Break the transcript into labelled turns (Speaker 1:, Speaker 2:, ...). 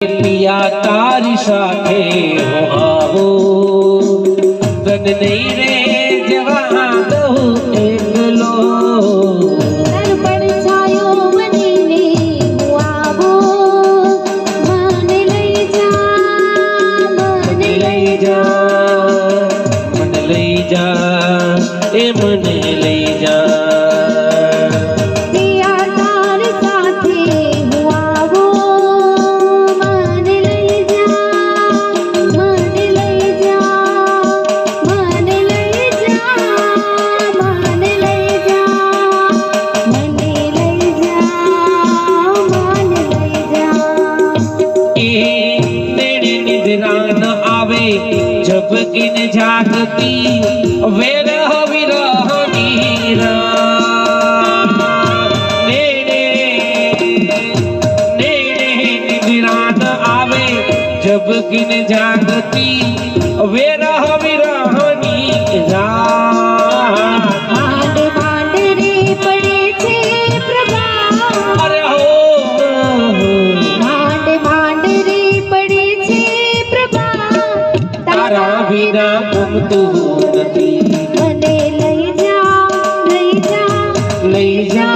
Speaker 1: પિયા તારી સાથે હું આવું તન નહીં રે જવા દઉં એકલો
Speaker 2: તન પડછાયો બનીને હું આવું મને લઈ જા
Speaker 1: મને લઈ જા મને લઈ જા એ મને લઈ જા झपकिन जागती वेरह विरहनी नेड़े नेड़े निद्रान आवे झपकिन जागती वेरह विरहनी
Speaker 2: માંડ માંડ રે પડે છે પ્રભા
Speaker 1: अरे हो
Speaker 2: માંડ માંડ રે પડે છે પ્રભા
Speaker 1: तारा बिना गमતું નથી
Speaker 2: મને લઈ જા
Speaker 1: લઈ જા